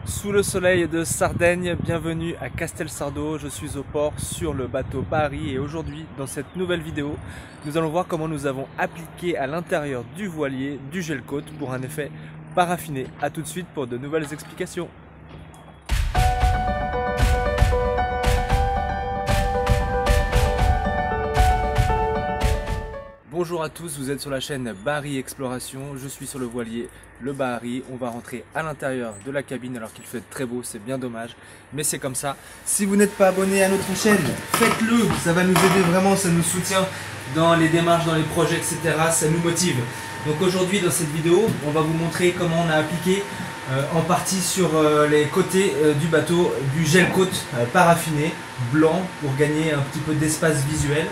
Sous le soleil de Sardaigne, bienvenue à Castelsardo, je suis au port sur le bateau Paris et aujourd'hui dans cette nouvelle vidéo nous allons voir comment nous avons appliqué à l'intérieur du voilier du gel coat pour un effet paraffiné. A tout de suite pour de nouvelles explications. Bonjour à tous, vous êtes sur la chaîne Bahari Exploration, je suis sur le voilier le Bahari. On va rentrer à l'intérieur de la cabine alors qu'il fait très beau, c'est bien dommage, mais c'est comme ça. Si vous n'êtes pas abonné à notre chaîne, faites-le, ça va nous aider vraiment, ça nous soutient dans les démarches, dans les projets, etc. Ça nous motive. Donc aujourd'hui dans cette vidéo, on va vous montrer comment on a appliqué en partie sur les côtés du bateau du gel coat paraffiné blanc pour gagner un petit peu d'espace visuel.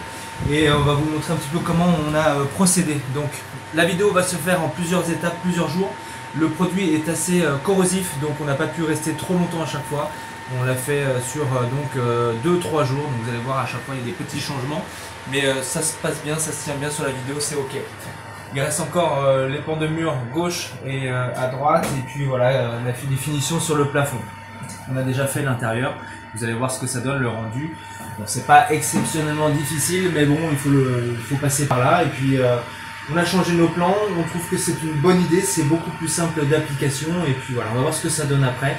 Et on va vous montrer un petit peu comment on a procédé. Donc la vidéo va se faire en plusieurs étapes, plusieurs jours. Le produit est assez corrosif, donc on n'a pas pu rester trop longtemps à chaque fois. On l'a fait sur 2-3 jours, donc vous allez voir à chaque fois il y a des petits changements. Mais ça se passe bien, ça se tient bien sur la vidéo, c'est ok. Il reste encore les pans de mur gauche et à droite, et puis voilà, on a fait des finitions sur le plafond. On a déjà fait l'intérieur, vous allez voir ce que ça donne, le rendu. Bon, c'est pas exceptionnellement difficile, mais bon, il faut passer par là. Et puis on a changé nos plans, on trouve que c'est une bonne idée, c'est beaucoup plus simple d'application. Et puis voilà, on va voir ce que ça donne après.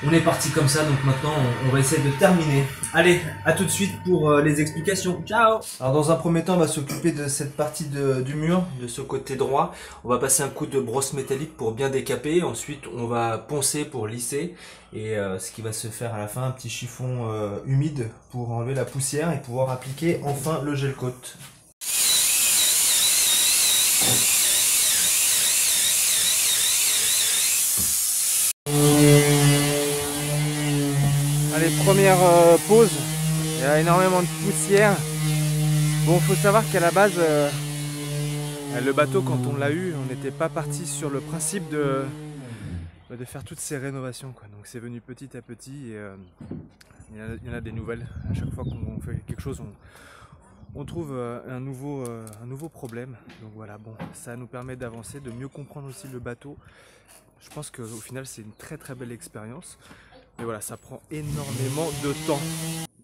On est parti comme ça, donc maintenant on va essayer de terminer. Allez, à tout de suite pour les explications. Ciao! Alors dans un premier temps, on va s'occuper de cette partie du mur, de ce côté droit. On va passer un coup de brosse métallique pour bien décaper. Ensuite, on va poncer pour lisser. Et ce qui va se faire à la fin, un petit chiffon humide pour enlever la poussière et pouvoir appliquer enfin le gel coat. Allez, première pause, il y a énormément de poussière. Bon, faut savoir qu'à la base, le bateau, quand on l'a eu, on n'était pas parti sur le principe de faire toutes ces rénovations, quoi. Donc c'est venu petit à petit et il y en a des nouvelles. À chaque fois qu'on fait quelque chose, on trouve un nouveau problème. Donc voilà, bon, ça nous permet d'avancer, de mieux comprendre aussi le bateau. Je pense qu'au final c'est une très belle expérience. Mais voilà, ça prend énormément de temps.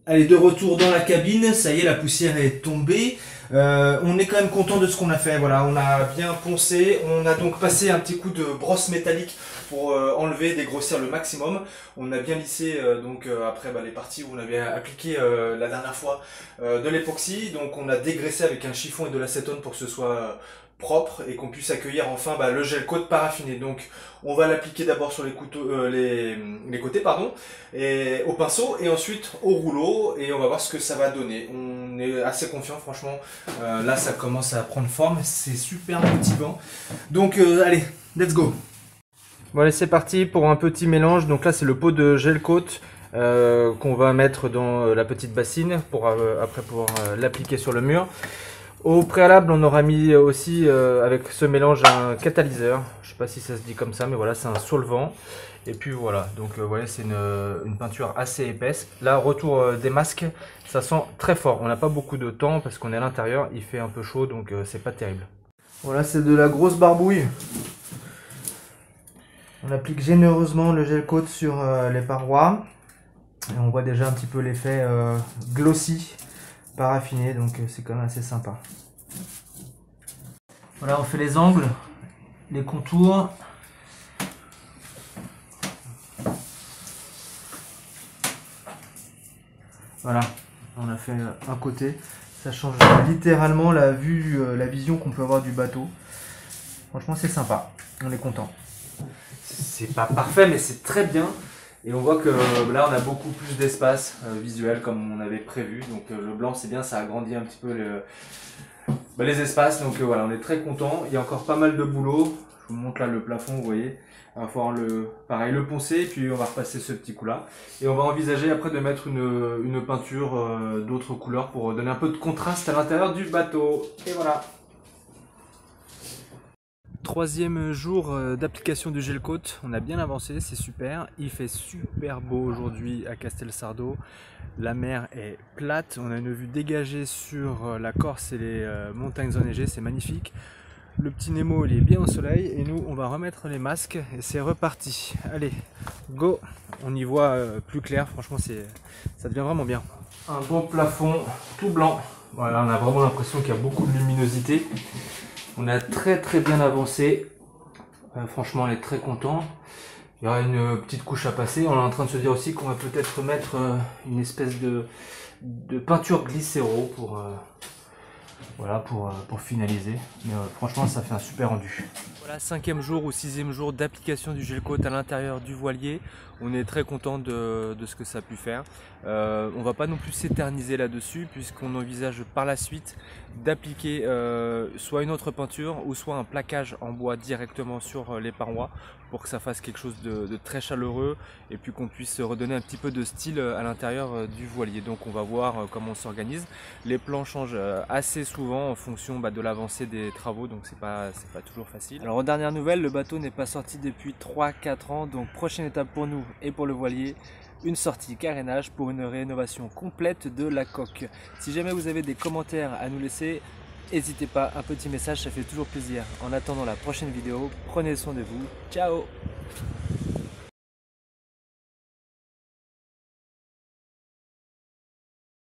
Allez, de retour dans la cabine, ça y est, la poussière est tombée. On est quand même content de ce qu'on a fait. Voilà, on a bien poncé. On a donc passé un petit coup de brosse métallique pour enlever, dégrossir le maximum. On a bien lissé après les parties où on avait appliqué la dernière fois de l'époxy. Donc on a dégraissé avec un chiffon et de l'acétone pour que ce soit propre et qu'on puisse accueillir enfin le gel coat paraffiné. Donc on va l'appliquer d'abord sur les côtés et au pinceau et ensuite au rouleau et on va voir ce que ça va donner. On est assez confiant franchement, là ça commence à prendre forme, c'est super motivant. Donc allez, let's go. Bon allez, c'est parti pour un petit mélange. Donc là c'est le pot de gel coat qu'on va mettre dans la petite bassine pour après pouvoir l'appliquer sur le mur. Au préalable, on aura mis aussi avec ce mélange un catalyseur. Je sais pas si ça se dit comme ça, mais voilà, c'est un solvant. Et puis voilà, donc voilà, c'est une peinture assez épaisse. Là, retour des masques, ça sent très fort. On n'a pas beaucoup de temps parce qu'on est à l'intérieur, il fait un peu chaud, donc c'est pas terrible. Voilà, c'est de la grosse barbouille. On applique généreusement le gel coat sur les parois. Et on voit déjà un petit peu l'effet glossy. Paraffiné, donc c'est quand même assez sympa. Voilà, on fait les angles, les contours. Voilà, on a fait un côté. Ça change littéralement la vue, la vision qu'on peut avoir du bateau. Franchement, c'est sympa. On est content. C'est pas parfait, mais c'est très bien. Et on voit que là on a beaucoup plus d'espace visuel comme on avait prévu. Donc le blanc c'est bien, ça agrandit un petit peu les espaces. Donc voilà, on est très content. Il y a encore pas mal de boulot. Je vous montre là le plafond, vous voyez. Il va falloir le poncer, puis on va repasser ce petit coup là. Et on va envisager après de mettre une peinture d'autres couleurs pour donner un peu de contraste à l'intérieur du bateau. Et voilà. Troisième jour d'application du gel coat, on a bien avancé, c'est super. Il fait super beau aujourd'hui à Castelsardo. La mer est plate, on a une vue dégagée sur la Corse et les montagnes enneigées, c'est magnifique. le petit Nemo il est bien au soleil et nous on va remettre les masques et c'est reparti. Allez, go. On y voit plus clair, franchement ça devient vraiment bien. Un beau plafond tout blanc. Voilà, on a vraiment l'impression qu'il y a beaucoup de luminosité. On a très bien avancé. Franchement, on est très content. Il y aura une petite couche à passer. On est en train de se dire aussi qu'on va peut-être mettre une espèce de peinture glycéro pour finaliser. Mais franchement, ça fait un super rendu. Voilà, 5e jour ou 6e jour d'application du gel coat à l'intérieur du voilier. On est très content de ce que ça a pu faire. On va pas non plus s'éterniser là-dessus puisqu'on envisage par la suite d'appliquer soit une autre peinture ou soit un plaquage en bois directement sur les parois pour que ça fasse quelque chose de très chaleureux et puis qu'on puisse redonner un petit peu de style à l'intérieur du voilier. Donc on va voir comment on s'organise. Les plans changent assez souvent en fonction de l'avancée des travaux, donc c'est pas toujours facile. Alors en dernière nouvelle, le bateau n'est pas sorti depuis 3-4 ans, donc prochaine étape pour nous et pour le voilier, une sortie carénage pour une rénovation complète de la coque. Si jamais vous avez des commentaires à nous laisser, n'hésitez pas, un petit message, ça fait toujours plaisir. En attendant la prochaine vidéo, prenez soin de vous. Ciao!